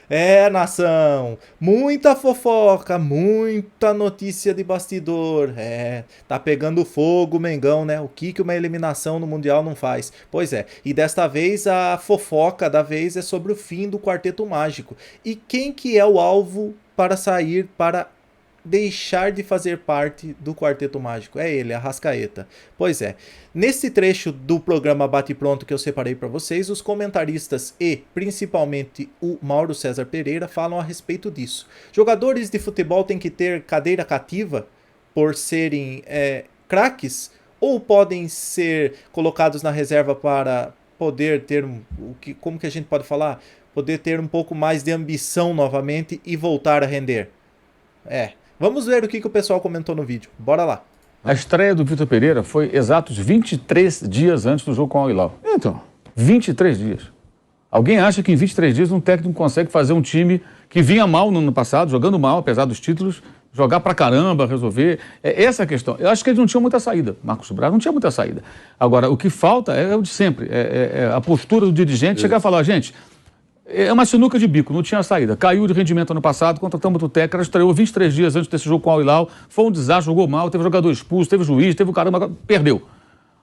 É, nação, muita fofoca, muita notícia de bastidor. É, tá pegando fogo o Mengão, né? O que uma eliminação no Mundial não faz? Pois é, e desta vez a fofoca da vez é sobre o fim do Quarteto Mágico. E quem que é o alvo para sair, para deixar de fazer parte do Quarteto Mágico? É ele, Arrascaeta. Pois é, nesse trecho do programa Bate Pronto que eu separei para vocês, os comentaristas e principalmente o Mauro César Pereira falam a respeito disso. Jogadores de futebol têm que ter cadeira cativa por serem craques, ou podem ser colocados na reserva para poder ter como que a gente pode falar? Poder ter um pouco mais de ambição novamente e voltar a render. Vamos ver o que o pessoal comentou no vídeo. Bora lá. A estreia do Vitor Pereira foi exatos 23 dias antes do jogo com o Al Hilal. Então, 23 dias. Alguém acha que em 23 dias um técnico consegue fazer um time que vinha mal no ano passado, jogando mal, apesar dos títulos, jogar pra caramba, resolver? Essa é a questão. Eu acho que eles não tinham muita saída. Marcos Braz não tinha muita saída. Agora, o que falta é o de sempre. É a postura do dirigente chegar e falar, gente... É uma sinuca de bico, não tinha saída. Caiu de rendimento ano passado, contratamos o técnico, estreou 23 dias antes desse jogo com o Al Hilal, foi um desastre, jogou mal, teve jogador expulso, teve juiz, teve o caramba, perdeu.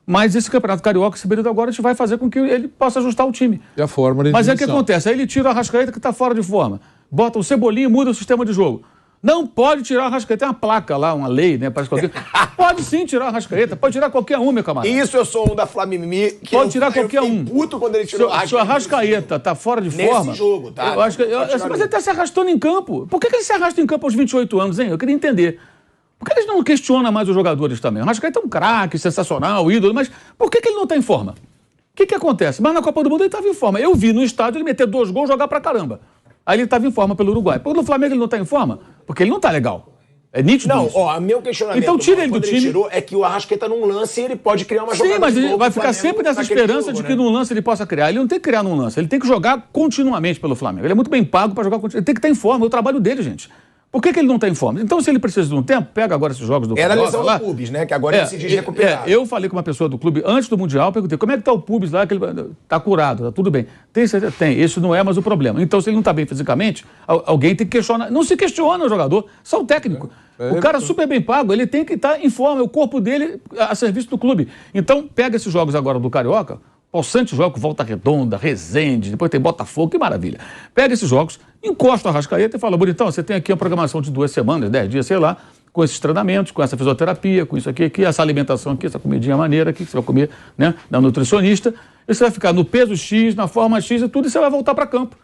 Mas esse Campeonato Carioca, esse período agora, a gente vai fazer com que ele possa ajustar o time. E a forma de Mas é o que acontece, aí ele tira o Arrascaeta que está fora de forma, bota o Cebolinha e muda o sistema de jogo. Não pode tirar o Arrascaeta. Tem uma placa lá, uma lei, né? Parece qualquer... Pode sim tirar o Arrascaeta. Pode tirar qualquer um, meu camarada. Isso eu sou um da Flamimimi. Pode tirar qualquer um. Puto quando ele tirou Se o Arrascaeta tá fora de forma... Nesse jogo, tá? Eu acho que, mas ele tá se arrastando em campo. Por que ele se arrasta em campo aos 28 anos, hein? Eu queria entender. Por que eles não questionam mais os jogadores também? O Arrascaeta é um craque, sensacional, ídolo, mas por que ele não tá em forma? O que acontece? Mas na Copa do Mundo ele estava em forma. Eu vi no estádio ele meter 2 gols e jogar pra caramba. Aí ele estava em forma pelo Uruguai. Porque no Flamengo ele não tá em forma? Porque ele não tá legal. É nítido não, isso. ó, meu questionamento então, tira ele do time. Tirou é que o Arrascaeta num lance ele pode criar uma jogada. Sim, mas ele vai ficar sempre nessa esperança de que num lance ele possa criar. Ele não tem que criar num lance, ele tem que jogar continuamente pelo Flamengo. Ele é muito bem pago para jogar continuamente. Ele tem que estar em forma, é o trabalho dele, gente. Por que ele não está em forma? Então, se ele precisa de um tempo, pega agora esses jogos do Era a lesão do Pubis, né? Que agora ele se diz recuperado. Eu falei com uma pessoa do clube antes do Mundial, perguntei, como é que está o Pubis lá? Que ele está curado, está tudo bem. Tem certeza? Tem, isso não é mais o problema. Então, se ele não está bem fisicamente, alguém tem que questionar. Não se questiona o jogador, só o técnico. O cara super bem pago, ele tem que estar em forma, é o corpo dele a serviço do clube. Então, pega esses jogos agora do Carioca, Poçante joga com Volta Redonda, Resende, depois tem Botafogo, que maravilha. Pega esses jogos, encosta o Arrascaeta e fala, bonitão, você tem aqui uma programação de 2 semanas, 10 dias, sei lá, com esses treinamentos, com essa fisioterapia, com isso aqui, essa alimentação aqui, essa comidinha maneira aqui, que você vai comer, né, da nutricionista, e você vai ficar no peso X, na forma X e tudo, e você vai voltar para campo.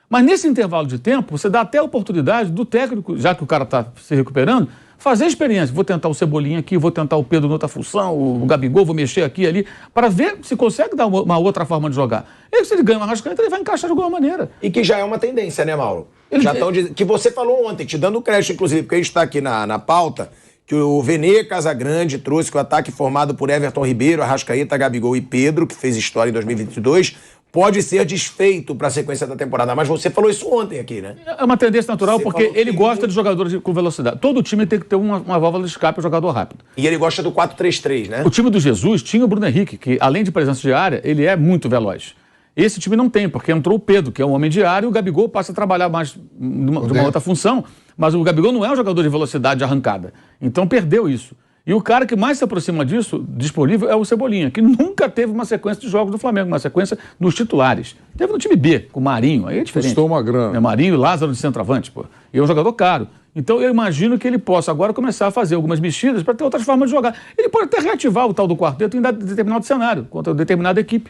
Mas nesse intervalo de tempo, você dá até a oportunidade do técnico, já que o cara está se recuperando, fazer a experiência. Vou tentar o Cebolinha aqui, vou tentar o Pedro noutra função, o Gabigol, vou mexer aqui e ali, para ver se consegue dar uma outra forma de jogar. E se ele ganha uma Arrascaeta, ele vai encaixar de alguma maneira. E que já é uma tendência, né, Mauro? Já estão dizendo, que você falou ontem, te dando crédito, inclusive, porque a gente está aqui na pauta, que o Vene Casagrande trouxe que o ataque formado por Everton Ribeiro, Arrascaeta, Gabigol e Pedro, que fez história em 2022, pode ser desfeito para a sequência da temporada. Mas você falou isso ontem aqui, né? É uma tendência natural, você porque ele gosta de jogadores com velocidade. Todo time tem que ter uma válvula de escape para jogador rápido. E ele gosta do 4-3-3, né? O time do Jesus tinha o Bruno Henrique, que além de presença de área, ele é muito veloz. Esse time não tem, porque entrou o Pedro, que é um homem de área, e o Gabigol passa a trabalhar mais de uma outra função, mas o Gabigol não é um jogador de velocidade de arrancada. Então perdeu isso. E o cara que mais se aproxima disso, disponível, é o Cebolinha, que nunca teve uma sequência de jogos do Flamengo, uma sequência nos titulares. Teve no time B, com o Marinho, aí é diferente. Custou uma grana. Marinho e Lázaro de centroavante, pô. E é um jogador caro. Então eu imagino que ele possa agora começar a fazer algumas mexidas para ter outras formas de jogar. Ele pode até reativar o tal do quarteto em determinado cenário, contra determinada equipe.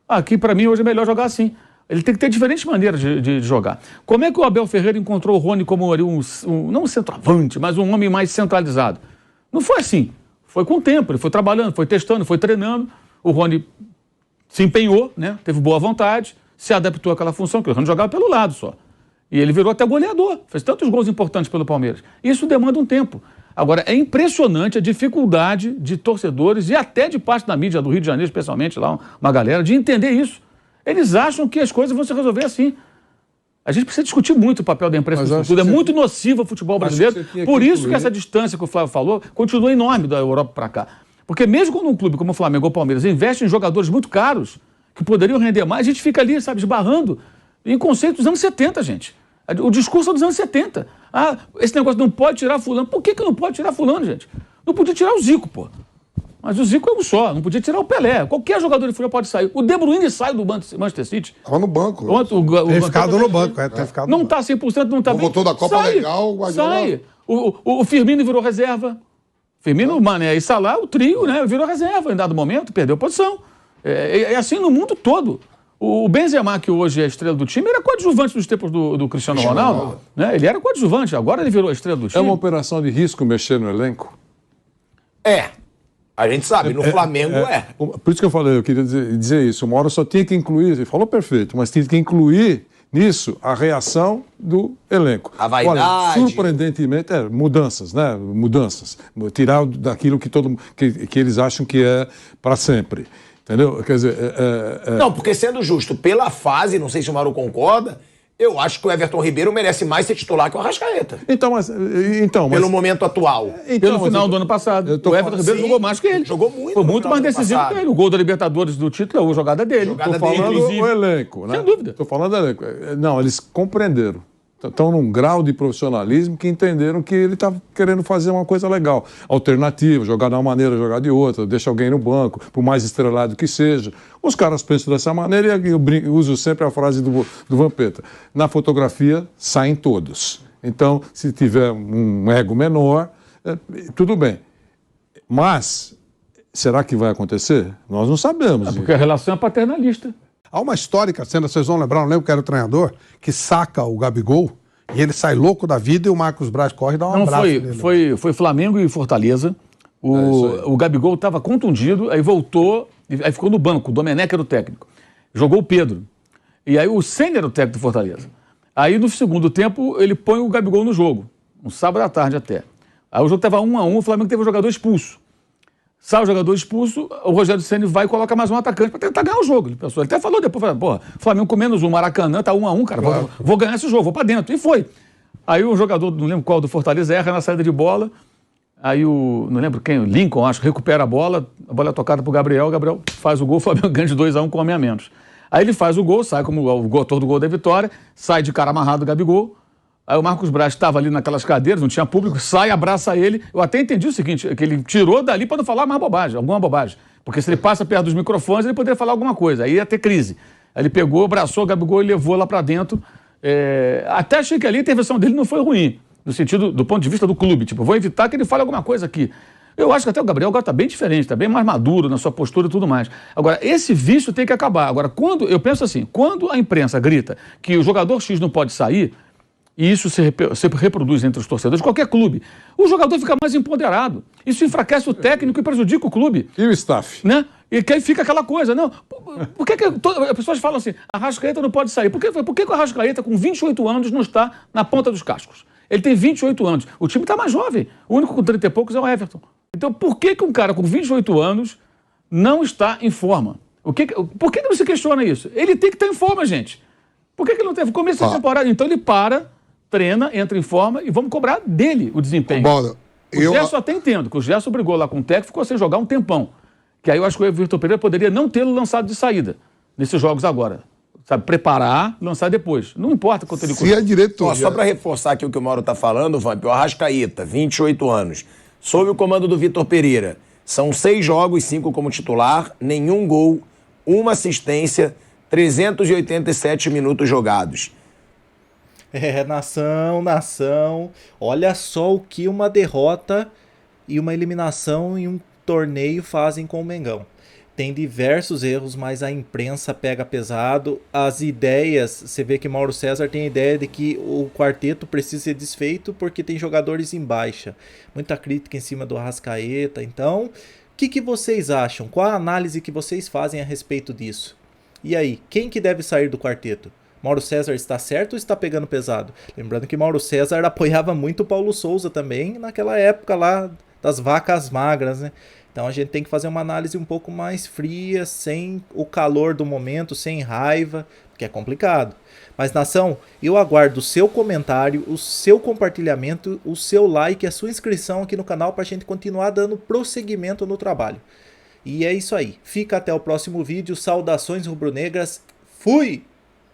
Aqui, para mim, hoje é melhor jogar assim. Ele tem que ter diferentes maneiras de jogar. Como é que o Abel Ferreira encontrou o Rony como não um centroavante, mas um homem mais centralizado? Não foi assim. Foi com o tempo. Ele foi trabalhando, foi testando, foi treinando. O Rony se empenhou, né? Teve boa vontade, se adaptou àquela função, que o Rony jogava pelo lado só. E ele virou até goleador. Fez tantos gols importantes pelo Palmeiras. Isso demanda um tempo. Agora, é impressionante a dificuldade de torcedores e até de parte da mídia do Rio de Janeiro, especialmente lá, uma galera, de entender isso. Eles acham que as coisas vão se resolver assim. A gente precisa discutir muito o papel da imprensa nisso tudo. É muito nocivo o futebol brasileiro. Por isso que essa distância que o Flávio falou continua enorme da Europa para cá. Porque mesmo quando um clube como o Flamengo ou o Palmeiras investe em jogadores muito caros, que poderiam render mais, a gente fica ali, sabe, esbarrando em conceitos dos anos 70, gente. O discurso é dos anos 70. Ah, esse negócio não pode tirar fulano. Por que não pode tirar fulano, gente? Não podia tirar o Zico, pô. Mas o Zico é um só, não podia tirar o Pelé. Qualquer jogador de futebol pode sair. O De Bruyne sai do Manchester City. Estava no banco. Tem ficado no banco, tem ficado no Não banco. está 100%, não está bem. Voltou da Copa legal, o Guardiola... Sai. O Firmino virou reserva. Firmino, Mané e Salah, o trio, né? Virou reserva em dado momento, perdeu posição. É assim no mundo todo. O Benzema, que hoje é a estrela do time, era coadjuvante nos tempos do Cristiano Ronaldo. Né? Ele era coadjuvante, agora ele virou a estrela do time. É uma operação de risco mexer no elenco? A gente sabe, no Flamengo Por isso que eu falei, eu queria dizer isso. Uma hora só tinha que incluir, ele falou perfeito, mas tinha que incluir nisso a reação do elenco. A vaidade. Olha, surpreendentemente, mudanças, né? Mudanças. Tirar daquilo que eles acham que é para sempre. Entendeu? Quer dizer... Não, porque sendo justo, pela fase, não sei se o Mauro concorda, eu acho que o Everton Ribeiro merece mais ser titular que o Arrascaeta. Pelo momento atual. Pelo final do ano passado. O Everton Ribeiro jogou mais que ele. Jogou muito. Foi muito mais decisivo que ele. O gol da Libertadores do título é a jogada dele. Estou falando do elenco, né? Sem dúvida. Estou falando do elenco. Não, eles compreenderam. Estão num grau de profissionalismo que entenderam que ele está querendo fazer uma coisa legal. Alternativa, jogar de uma maneira, jogar de outra, deixa alguém no banco, por mais estrelado que seja. Os caras pensam dessa maneira e eu uso sempre a frase do Vampeta. Na fotografia, saem todos. Então, se tiver um ego menor, tudo bem. Mas, será que vai acontecer? Nós não sabemos. Porque a relação é paternalista. Há uma histórica cena, vocês vão lembrar, não lembro que era o treinador, que saca o Gabigol e ele sai louco da vida e o Marcos Braz corre e dá um abraço nele. Foi Flamengo e Fortaleza. O Gabigol estava contundido, aí voltou, aí ficou no banco. O Domenech era o técnico. Jogou o Pedro. E aí o Senna era o técnico do Fortaleza. Aí no segundo tempo ele põe o Gabigol no jogo, um sábado à tarde até. Aí o jogo estava 1-1, o Flamengo teve um jogador expulso. Sai o jogador expulso, o Rogério Ceni vai e coloca mais um atacante para tentar ganhar o jogo. Ele até falou depois, porra, Flamengo com menos um, Maracanã, tá 1-1, cara, claro. vou ganhar esse jogo, vou para dentro. E foi. Aí o jogador, não lembro qual, do Fortaleza, erra na saída de bola, aí não lembro quem, o Lincoln, acho, recupera a bola é tocada pro Gabriel, o Gabriel faz o gol, o Flamengo ganha de 2-1 com homem a menos. Aí ele faz o gol, sai como o autor do gol da vitória, sai de cara amarrado o Gabigol. Aí o Marcos Braz estava ali naquelas cadeiras, não tinha público, sai, abraça ele. Eu até entendi o seguinte, que ele tirou dali para não falar mais bobagem, alguma bobagem. Porque se ele passa perto dos microfones, ele poderia falar alguma coisa, aí ia ter crise. Aí ele pegou, abraçou o Gabigol e levou lá para dentro. Até achei que ali a intervenção dele não foi ruim, no sentido, do ponto de vista do clube. Tipo, vou evitar que ele fale alguma coisa aqui. Eu acho que até o Gabriel agora está bem diferente, está bem mais maduro na sua postura e tudo mais. Agora, esse vício tem que acabar. Agora, eu penso assim, quando a imprensa grita que o jogador X não pode sair, e isso se reproduz entre os torcedores de qualquer clube, o jogador fica mais empoderado. Isso enfraquece o técnico e prejudica o clube. E o staff? Né? E que aí fica aquela coisa, não, por que as pessoas falam assim, a Arrascaeta não pode sair? Por que o Arrascaeta com 28 anos não está na ponta dos cascos? Ele tem 28 anos, o time está mais jovem, o único com 30 e poucos é o Everton. Então por que um cara com 28 anos não está em forma? Por que não se questiona isso? Ele tem que estar em forma, gente. Por que ele não teve começo da temporada? Então ele treina, entra em forma e vamos cobrar dele o desempenho. Bom, o Gerson até entendo, que o Gerson brigou lá com o técnico, ficou sem jogar um tempão. Que aí eu acho que o Vitor Pereira poderia não tê-lo lançado de saída nesses jogos agora. Sabe, preparar, lançar depois. Não importa quanto ele custa. Se é diretoria... Só para reforçar aqui o que o Mauro está falando, Vamp, o Arrascaeta, 28 anos, sob o comando do Vitor Pereira, são 6 jogos, 5 como titular, nenhum gol, 1 assistência, 387 minutos jogados. Nação. Olha só o que uma derrota e uma eliminação em um torneio fazem com o Mengão. Tem diversos erros, mas a imprensa pega pesado. As ideias, você vê que Mauro César tem a ideia de que o quarteto precisa ser desfeito porque tem jogadores em baixa. Muita crítica em cima do Arrascaeta. Então, o que vocês acham? Qual a análise que vocês fazem a respeito disso? E aí, quem que deve sair do quarteto? Mauro César está certo ou está pegando pesado? Lembrando que Mauro César apoiava muito o Paulo Souza também naquela época lá das vacas magras, né? Então a gente tem que fazer uma análise um pouco mais fria, sem o calor do momento, sem raiva, que é complicado. Mas, nação, eu aguardo o seu comentário, o seu compartilhamento, o seu like, a sua inscrição aqui no canal para a gente continuar dando prosseguimento no trabalho. E é isso aí. Fica até o próximo vídeo. Saudações rubro-negras. Fui!